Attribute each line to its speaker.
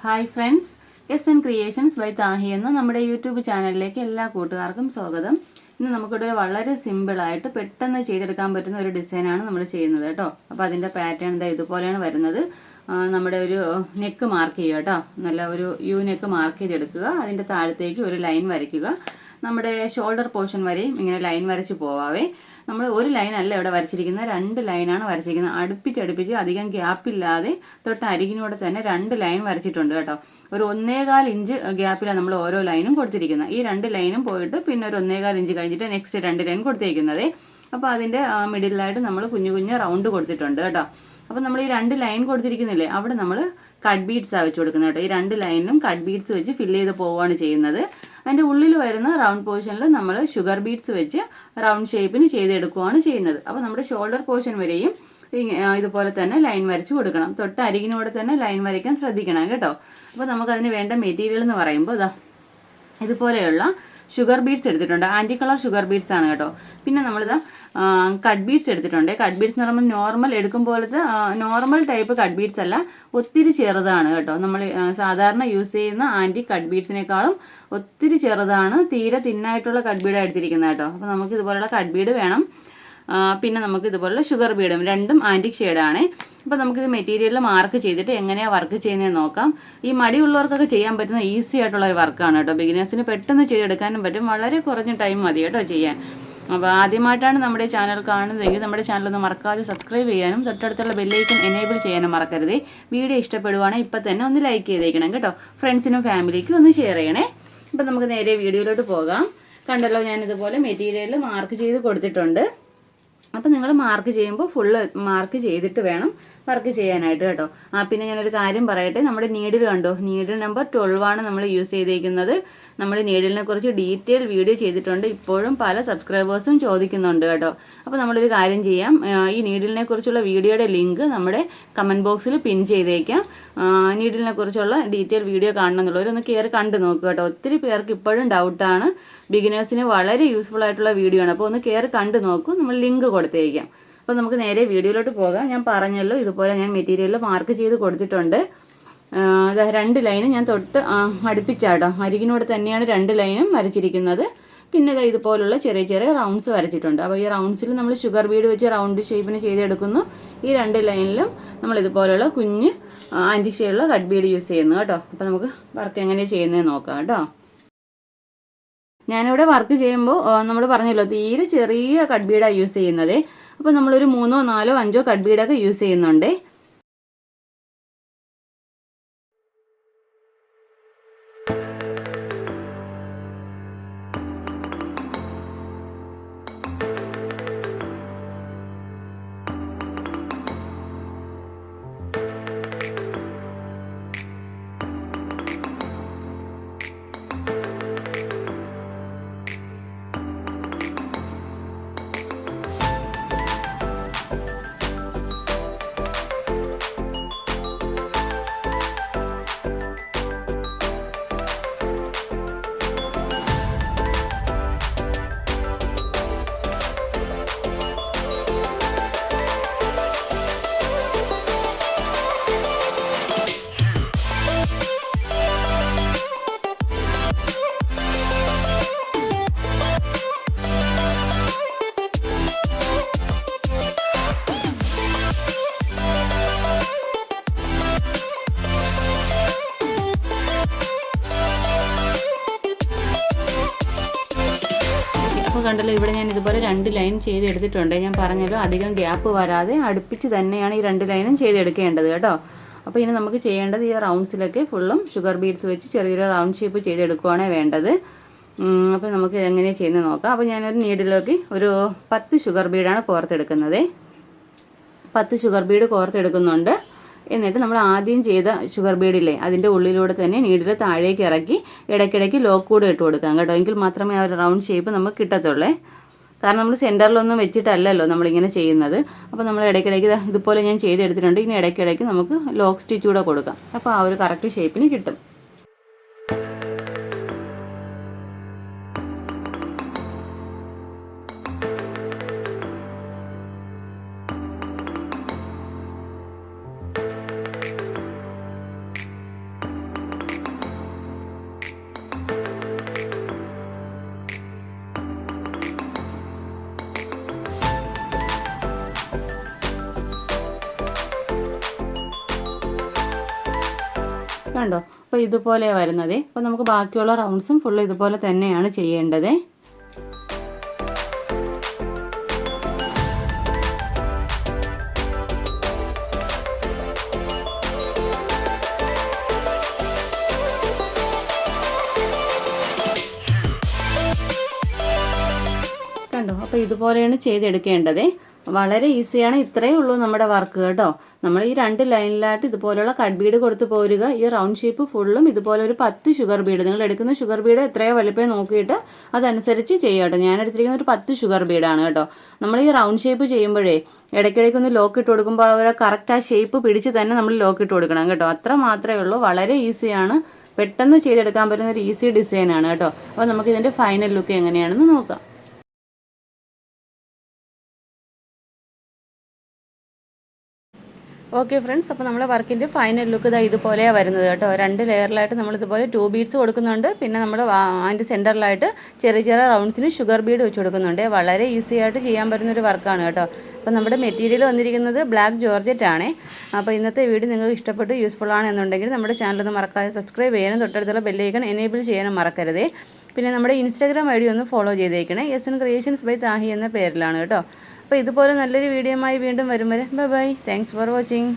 Speaker 1: Hi friends, SN creations by Tahi എന്ന നമ്മുടെ YouTube ചാനലിലേക്ക് എല്ലാ കൂട്ടുകാർക്കും സ്വാഗതം. ഇന്ന് നമുക്കിവിടെ വളരെ സിമ്പിളായിട്ട് പെട്ടെന്ന് ചെയ്തെടുക്കാൻ പറ്റുന്ന ഒരു ഡിസൈനാണ് നമ്മൾ ചെയ്യുന്നത് കേട്ടോ. അപ്പോൾ അതിൻ്റെ പാറ്റേൺ എന്താ ഇതുപോലെയാണ് വരുന്നത്. നമ്മുടെ ഒരു നെക്ക് മാർക്ക് ചെയ്യുക കേട്ടോ. നല്ല ഒരു യു നെക്ക് മാർക്ക് ചെയ്തെടുക്കുക. അതിൻ്റെ താഴത്തേക്ക് ഒരു ലൈൻ വരയ്ക്കുക. നമ്മുടെ ഷോൾഡർ പോർഷൻ വരെയും ഇങ്ങനെ ലൈൻ വരച്ച് പോവാവേ. നമ്മൾ ഒരു ലൈൻ അല്ല ഇവിടെ വരച്ചിരിക്കുന്നത്, 2 ലൈനാണ് വരച്ചിരിക്കുന്നത്. അടുപ്പിച്ചടുപ്പിച്ച് അധികം ഗ്യാപ്പില്ലാതെ തൊട്ട് അരികിനോടെ തന്നെ 2 ലൈൻ വരച്ചിട്ടുണ്ട് കേട്ടോ. ഒരു 1.25 ഇഞ്ച് ഗ്യാപ്പിലാണ് നമ്മൾ ഓരോ ലൈനും കൊടുത്തിരിക്കുന്നത്. ഈ 2 ലൈനും പോയിട്ട് പിന്നെ ഒരു 1.25 ഇഞ്ച് കഴിഞ്ഞിട്ട് നെക്സ്റ്റ് 2 ലൈൻ കൊടുത്തിരിക്കുന്നത്. അപ്പോൾ അതിൻ്റെ മിഡിലായിട്ട് നമ്മൾ കുഞ്ഞു കുഞ്ഞു റൗണ്ട് കൊടുത്തിട്ടുണ്ട് കേട്ടോ. അപ്പോൾ നമ്മൾ ഈ 2 ലൈൻ കൊടുത്തിരിക്കുന്നില്ലേ, അവിടെ നമ്മൾ കട്ട് ബീഡ്സാണ് വെച്ച് കൊടുക്കുന്നത് കേട്ടോ. ഈ 2 ലൈനിലും കട്ട് ബീഡ്സ് വെച്ച് ഫില്ല് ചെയ്ത് പോവുകയാണ് ചെയ്യുന്നത്. അതിൻ്റെ ഉള്ളിൽ വരുന്ന റൗണ്ട് പോർഷനിൽ നമ്മൾ ഷുഗർ ബീഡ്സ് വെച്ച് റൗണ്ട് ഷേപ്പിന് ചെയ്തെടുക്കുകയാണ് ചെയ്യുന്നത്. അപ്പോൾ നമ്മുടെ ഷോൾഡർ പോർഷൻ വരെയും ഇതുപോലെ തന്നെ ലൈൻ വരച്ച് കൊടുക്കണം. തൊട്ട് അരികിനോടെ തന്നെ ലൈൻ വരയ്ക്കാൻ ശ്രദ്ധിക്കണം കേട്ടോ. അപ്പോൾ നമുക്കതിന് വേണ്ട മെറ്റീരിയൽ എന്ന് പറയുമ്പോൾ ഇതുപോലെയുള്ള ഷുഗർ ബീഡ്സ് എടുത്തിട്ടുണ്ട്. ആൻറ്റി കളർ ഷുഗർ ബീഡ്സ് ആണ് കേട്ടോ. പിന്നെ നമ്മളിതാ കട്ട് ബീഡ്സ് എടുത്തിട്ടുണ്ട്. കട്ട് ബീഡ്സ് എന്ന് പറയുമ്പോൾ നോർമൽ എടുക്കുമ്പോഴത്തെ നോർമൽ ടൈപ്പ് കട്ട് ബീഡ്സ് അല്ല, ഒത്തിരി ചെറുതാണ് കേട്ടോ. നമ്മൾ സാധാരണ യൂസ് ചെയ്യുന്ന ആൻറ്റി കട്ട് ബീഡ്സിനേക്കാളും ഒത്തിരി ചെറുതാണ്. തീരെ തിന്നായിട്ടുള്ള കട്ട് ബീഡാണ് എടുത്തിരിക്കുന്നത് കേട്ടോ. അപ്പോൾ നമുക്ക് ഇതുപോലുള്ള കട്ട് ബീഡ് വേണം. പിന്നെ നമുക്ക് ഇതുപോലുള്ള ഷുഗർ ബീഡും, രണ്ടും ആൻറ്റിക് ഷെയ്ഡാണ്. അപ്പോൾ നമുക്കിത് മെറ്റീരിയൽ മാർക്ക് ചെയ്തിട്ട് എങ്ങനെയാണ് വർക്ക് ചെയ്യുന്നതെന്ന് നോക്കാം. ഈ മടിയുള്ളവർക്കൊക്കെ ചെയ്യാൻ പറ്റുന്ന ഈസി ആയിട്ടുള്ള ഒരു വർക്കാണ് കേട്ടോ. ബിഗിനേഴ്സിന് പെട്ടെന്ന് ചെയ്തെടുക്കാനും പറ്റും. വളരെ കുറഞ്ഞ ടൈം മതി കേട്ടോ ചെയ്യാൻ. അപ്പോൾ ആദ്യമായിട്ടാണ് നമ്മുടെ ചാനൽ കാണുന്നതെങ്കിൽ നമ്മുടെ ചാനലൊന്ന് മറക്കാതെ സബ്സ്ക്രൈബ് ചെയ്യാനും തൊട്ടടുത്തുള്ള ബെല്ലൈക്കൺ എനേബിൾ ചെയ്യാനും മറക്കരുതേ. വീഡിയോ ഇഷ്ടപ്പെടുവാണെങ്കിൽ ഇപ്പം തന്നെ ഒന്ന് ലൈക്ക് ചെയ്തേക്കണം കേട്ടോ. ഫ്രണ്ട്സിനും ഫാമിലിക്കും ഒന്ന് ഷെയർ ചെയ്യണേ. അപ്പം നമുക്ക് നേരെ വീഡിയോയിലോട്ട് പോകാം. കണ്ടല്ലോ, ഞാനിതുപോലെ മെറ്റീരിയൽ മാർക്ക് ചെയ്ത് കൊടുത്തിട്ടുണ്ട്. അപ്പോൾ നിങ്ങൾ മാർക്ക് ചെയ്യുമ്പോൾ ഫുള്ള് മാർക്ക് ചെയ്തിട്ട് വേണം വർക്ക് ചെയ്യാനായിട്ട് കേട്ടോ. പിന്നെ ഞാനൊരു കാര്യം പറയട്ടെ, നമ്മുടെ നീഡിൽ കണ്ടോ, നീഡിൽ നമ്പർ 12 നമ്മൾ യൂസ് ചെയ്തിരിക്കുന്നത്. നമ്മൾ നീഡിലിനെ കുറിച്ച് ഡീറ്റെയിൽ വീഡിയോ ചെയ്തിട്ടുണ്ട്. ഇപ്പോഴും പല സബ്സ്ക്രൈബേഴ്സും ചോദിക്കുന്നുണ്ട് കേട്ടോ. അപ്പോൾ നമ്മളൊരു കാര്യം ചെയ്യാം, ഈ നീഡിലിനെ കുറിച്ചുള്ള വീഡിയോയുടെ ലിങ്ക് നമ്മുടെ കമൻറ്റ് ബോക്സിൽ പിൻ ചെയ്തേക്കാം. നീഡിലിനെ കുറിച്ചുള്ള ഡീറ്റെയിൽ വീഡിയോ കാണണമെന്നുള്ളവരൊന്ന് കയറി കണ്ടു നോക്കുക കേട്ടോ. ഒത്തിരി പേർക്ക് ഇപ്പോഴും ഡൗട്ടാണ്. ബിഗിനേഴ്സിന് വളരെ യൂസ്ഫുൾ ആയിട്ടുള്ള വീഡിയോ ആണ്. അപ്പോൾ ഒന്ന് കയറി കണ്ടു നോക്കൂ, നമ്മൾ ലിങ്ക് കൊടുത്തേക്കാം. അപ്പോൾ നമുക്ക് നേരെ വീഡിയോയിലോട്ട് പോകാം. ഞാൻ പറഞ്ഞല്ലോ, ഇതുപോലെ ഞാൻ മെറ്റീരിയൽ മാർക്ക് ചെയ്ത് കൊടുത്തിട്ടുണ്ട്. 2 ലൈനും ഞാൻ തൊട്ട് അടുപ്പിച്ചാട്ടോ, അരികിനോട് തന്നെയാണ് 2 ലൈനും വരച്ചിരിക്കുന്നത്. പിന്നെ ഇതുപോലുള്ള ചെറിയ ചെറിയ റൗണ്ട്സ് വരച്ചിട്ടുണ്ട്. അപ്പോൾ ഈ റൗണ്ട്സിൽ നമ്മൾ ഷുഗർ ബീഡ് വെച്ച് റൗണ്ട് ഷേപ്പിന് ചെയ്തെടുക്കുന്നു. ഈ 2 ലൈനിലും നമ്മൾ ഇതുപോലുള്ള കുഞ്ഞ് ആൻറ്റിക് ഷെയ്ഡുള്ള കട്ട് ബീഡ് യൂസ് ചെയ്യുന്നു കേട്ടോ. അപ്പോൾ നമുക്ക് വർക്ക് എങ്ങനെയാണ് ചെയ്യുന്നത് നോക്കാം കേട്ടോ. ഞാനിവിടെ വർക്ക് ചെയ്യുമ്പോൾ നമ്മൾ പറഞ്ഞല്ലോ, തീരെ ചെറിയ കട്ട് ബീഡാണ് യൂസ് ചെയ്യുന്നത്. അപ്പോൾ നമ്മളൊരു 3, 4, 5 കട്ട് ബീഡൊക്കെ യൂസ് ചെയ്യുന്നുണ്ട്. അപ്പോൾ കണ്ടല്ലോ, ഇവിടെ ഞാൻ ഇതുപോലെ 2 ലൈൻ ചെയ്തെടുത്തിട്ടുണ്ട്. ഞാൻ പറഞ്ഞല്ലോ, അധികം ഗ്യാപ്പ് വരാതെ അടുപ്പിച്ച് തന്നെയാണ് ഈ 2 ലൈനും ചെയ്തെടുക്കേണ്ടത് കേട്ടോ. അപ്പോൾ ഇനി നമുക്ക് ചെയ്യേണ്ടത് ഈ റൗണ്ട്സിലൊക്കെ ഫുള്ളും ഷുഗർ ബീഡ്സ് വെച്ച് ചെറിയൊരു റൗണ്ട് ഷേപ്പ് ചെയ്തെടുക്കുകയാണ് വേണ്ടത്. അപ്പോൾ നമുക്ക് എങ്ങനെയാണ് ചെയ്യുന്നത് നോക്കാം. അപ്പോൾ ഞാനൊരു നീഡിലേക്ക് ഒരു 10 ഷുഗർ ബീഡാണ് കോർത്തെടുക്കുന്നത്. 10 ഷുഗർ ബീഡ് കോർത്തെടുക്കുന്നുണ്ട്. എന്നിട്ട് നമ്മൾ ആദ്യം ചെയ്ത ഷുഗർ ബീഡില്ലേ, അതിൻ്റെ ഉള്ളിലൂടെ തന്നെ നീഡിൽ താഴേക്ക് ഇറക്കി ഇടയ്ക്കിടയ്ക്ക് ലോക്ക് കൂടെ ഇട്ട് കൊടുക്കാം കേട്ടോ. എങ്കിൽ മാത്രമേ ആ ഒരു റൗണ്ട് ഷേപ്പ് നമുക്ക് കിട്ടത്തുള്ളേ. കാരണം നമ്മൾ സെൻറ്ററിലൊന്നും വെച്ചിട്ടല്ലല്ലോ നമ്മളിങ്ങനെ ചെയ്യുന്നത്. അപ്പോൾ നമ്മൾ ഇടയ്ക്കിടയ്ക്ക് ഇതുപോലെ ഞാൻ ചെയ്തെടുത്തിട്ടുണ്ട്. ഇനി ഇടയ്ക്കിടയ്ക്ക് നമുക്ക് ലോക്ക് സ്റ്റിച്ച് കൂടെ കൊടുക്കാം. അപ്പോൾ ആ ഒരു കറക്റ്റ് ഷേപ്പിന് കിട്ടും. കണ്ടോ? അപ്പോൾ ഇതുപോലെ വരുന്നത്. അപ്പോൾ നമുക്ക് ബാക്കിയുള്ള റൗണ്ട്സും ഫുള്ള് ഇതുപോലെ തന്നെയാണ് ചെയ്യേണ്ടത്. കണ്ടോ? അപ്പോൾ ഇതുപോലെയാണ് ചെയ്തെടുക്കേണ്ടത്. വളരെ ഈസിയാണ്. ഇത്രയേ ഉള്ളൂ നമ്മുടെ വർക്ക് കേട്ടോ. നമ്മൾ ഈ 2 ലൈനിലായിട്ട് ഇതുപോലെയുള്ള കട്ട് ബീഡ് കൊടുത്ത് പോരുക. ഈ റൗണ്ട് ഷേപ്പ് ഫുള്ളും ഇതുപോലെ ഒരു 10 ഷുഗർ ബീഡ്, നിങ്ങൾ എടുക്കുന്ന ഷുഗർ ബീഡ് എത്രയോ വലിപ്പം നോക്കിയിട്ട് അതനുസരിച്ച് ചെയ്യുക കേട്ടോ. ഞാൻ എടുത്തിരിക്കുന്ന ഒരു 10 ഷുഗർ ബീഡാണ് കേട്ടോ. നമ്മൾ ഈ റൗണ്ട് ഷേപ്പ് ചെയ്യുമ്പോഴേ ഇടയ്ക്കിടയ്ക്കൊന്ന് ലോക്ക് ഇട്ട് കൊടുക്കുമ്പോൾ അവർ കറക്റ്റ് ആ ഷേപ്പ് പിടിച്ച് തന്നെ നമ്മൾ ലോക്ക് ഇട്ട് കൊടുക്കണം കേട്ടോ. അത്ര മാത്രമേ ഉള്ളൂ. വളരെ ഈസിയാണ്. പെട്ടെന്ന് ചെയ്തെടുക്കാൻ പറ്റുന്ന ഒരു ഈസി ഡിസൈനാണ് കേട്ടോ. അപ്പോൾ നമുക്കിതിൻ്റെ ഫൈനൽ ലുക്ക് എങ്ങനെയാണെന്ന് നോക്കാം. ഓക്കെ ഫ്രണ്ട്സ്, അപ്പോൾ നമ്മുടെ വർക്കിൻ്റെ ഫൈനൽ ലുക്ക് ഇതാ ഇതുപോലെയാണ് വരുന്നത് കേട്ടോ. 2 ലെയറിലായിട്ട് നമ്മളിതുപോലെ 2 ബീഡ്സ് കൊടുക്കുന്നുണ്ട്. പിന്നെ നമ്മൾ അതിൻ്റെ സെൻറ്ററിലായിട്ട് ചെറിയ ചെറിയ റൗണ്ട്സിന് ഷുഗർ ബീഡ് വെച്ച് കൊടുക്കുന്നുണ്ട്. വളരെ ഈസി ആയിട്ട് ചെയ്യാൻ പറ്റുന്നൊരു വർക്കാണ് കേട്ടോ. അപ്പോൾ നമ്മുടെ മെറ്റീരിയൽ വന്നിരിക്കുന്നത് ബ്ലാക്ക് ജോർജറ്റ് ആണ്. അപ്പോൾ ഇന്നത്തെ വീഡിയോ നിങ്ങൾക്ക് ഇഷ്ടപ്പെട്ട് യൂസ്ഫുൾ ആണ് എന്നുണ്ടെങ്കിൽ നമ്മുടെ ചാനലൊന്ന് മറക്കാതെ സബ്സ്ക്രൈബ് ചെയ്യാനും തൊട്ടടുത്തുള്ള ബെല്ലൈക്കൺ എനേബിൾ ചെയ്യാനും മറക്കരുതേ. പിന്നെ നമ്മുടെ ഇൻസ്റ്റാഗ്രാം ഐ ഡി ഒന്ന് ഫോളോ ചെയ്തേക്കണേ. എസ്എൻ ക്രിയേഷൻസ് ബൈ താഹി എന്ന പേരിലാണ് കേട്ടോ. അപ്പോൾ ഇതുപോലെ നല്ലൊരു വീഡിയോയുമായി വീണ്ടും വരും വരെ bye bye. Thanks for watching.